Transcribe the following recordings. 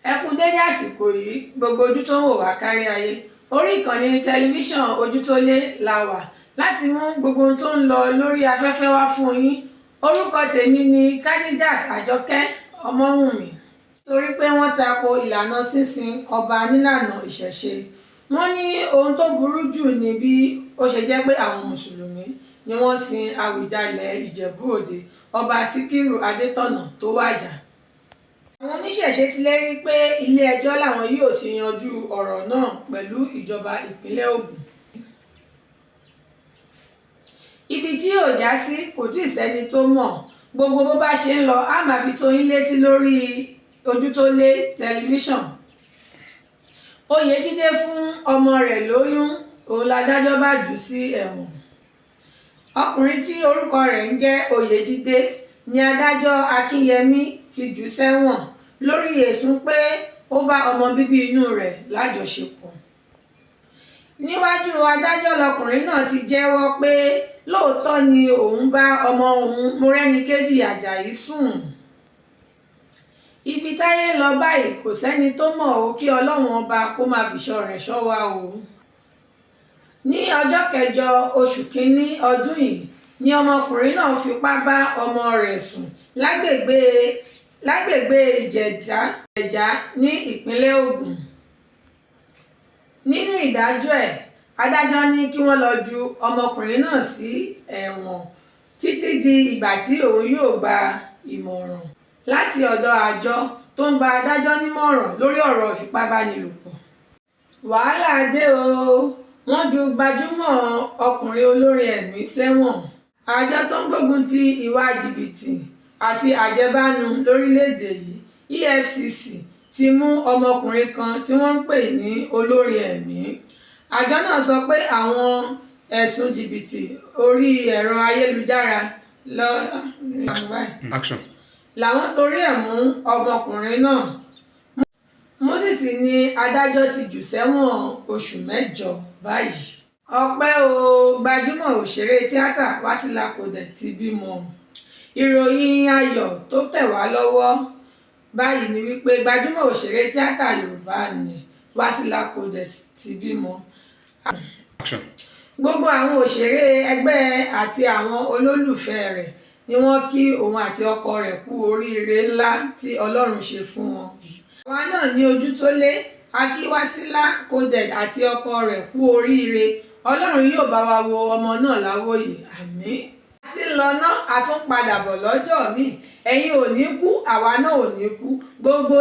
Ẹ kú dédé àsìkò yìí gbogbo ojú tó ń wò wá kárí ayé. Orí ìkànnì tẹlifíṣàn Ojútólé la wà láti mú gbogbo ohun tó ń lọ lórí afẹ́fẹ́ wá fún yín. Orúkọ tèmi ni Khadijat Àjọkẹ́ Ọmọ́wùnmí. Torí pé wọ́n tako ìlànà sísin ọba nílànà ìṣẹ̀ṣe. Wọ́n ní ohun tó burú jù ní bí ó ṣe jẹ́ pé àwọn mùsùlùmí ni wọ́n sin Àwùjalẹ̀ Ìjẹ̀bú Òde ọba Síkírù Adétọ̀nà tó wàjà. Àwọn oníṣẹ̀ṣe ti lérí pé ilé-ẹjọ́ làwọn yóò ti yanjú ọ̀rọ̀ náà pẹ̀lú ìjọba ìpínlẹ̀ Ògùn. Ibi tí yóò já sí kò tíì sẹ́ni tó mọ̀. Gbogbo bó bá ṣe ń lọ á máa fi tó yín létí lórí Ojútólé tẹlifíṣàn. Oyèjídé fún ọmọ rẹ̀ lóyún, òun ládájọ́ bá jù sí ẹ̀wọ̀n. Ọkùnrin tí orúkọ rẹ̀ ń jẹ́ Oyèjídé ni adájọ́ Akínyẹmí ti jù sẹ́wọ̀n lórí ẹ̀sùn pé ó bá ọmọ bíbí inú rẹ̀ lájọṣepọ̀. Níwájú adájọ́ lọkùnrin náà ti jẹ́wọ́ pé lóòótọ́ ni òun bá ọmọ òun Mọ́rẹ́níkẹ́jì Àjàyí sùn. Ibi táyé lọ báyìí kò sẹ́ni tó mọ̀ ó, kí Ọlọ́run ọba kó máa fìṣọ́ rẹ̀ ṣọ́ wa o. Ní ọjọ́ 9 oṣù kínní ọdún yìí ni ọmọkùnrin náà fipá bá ọmọ rẹ̀ sùn lágbègbè Ìjẹ̀jà ní ìpínlẹ̀ Ògùn. Nínú ìdájọ́ ẹ̀, adájọ́ ní kí wọ́n lọ ju ọmọkùnrin náà sí ẹ̀wọ̀n títí di ìgbà tí òun yóò gba ìmọ̀ràn láti ọ̀dọ̀ àjọ tó ń gba adájọ́ nímọ̀ràn lórí ọ̀rọ̀ ìfipábánilòpọ̀. Wàhálà dé o, wọ́n ju gbajúmọ̀ ọkùnrin olórin ẹ̀mí sẹ́wọ̀n. Àjọ tó ń gbógun ti ìwà jìbìtì àti àjẹbánu lórílẹ̀‐èdè yìí EFCC ti mú ọmọkùnrin kan tí wọ́n ń pè ní olórin ẹ̀mí. Àjọ náà sọ pé àwọn ẹ̀sùn jìbìtì orí ẹ̀rọ ayélujára làwọn torí ẹ̀ mú ọmọkùnrin náà. Moses ní adájọ́ ti jù sẹ́wọ̀n oṣù 8 báyìí. Ọpẹ́ o, gbajúmọ̀ òṣèré tíátà Wasila Coded ti bímọ. Ìròyìn ayọ̀ tó tẹ̀ wá lọ́wọ́ báyìí ni wípé gbajúmọ̀ òṣèré tíátà Yorùbá ni Wasila Coded ti bímọ. Gbogbo àwọn òṣèré ẹgbẹ́ àti àwọn olólùfẹ́ rẹ̀ ni wọ́n kí òun àti ọkọ rẹ̀ kú oríire ńlá tí Ọlọ́run ṣe fún wọn. Àwa náà ní Ojútólé a kí Wasila Coded àti ọkọ rẹ̀ kú oríire. Ọlọ́run yóò bá wa wo ọmọ náà láwòye, àmín. A ti lọ ná, a tún padà bọ̀ lọ́jọ́ míì. Ẹ̀yin ò ní kú, àwa náà ò ní kú. Gbogbo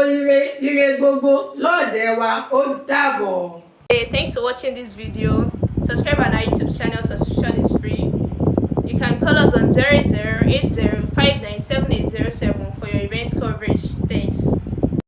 ire gbogbo lọ́ọ̀dẹ̀ wa, ó dàbọ̀. Hey, thanks for watching this video. Subscribe on our YouTube channel. Subscription is free. You can call us on 0080597807 for your event coverage. Thanks.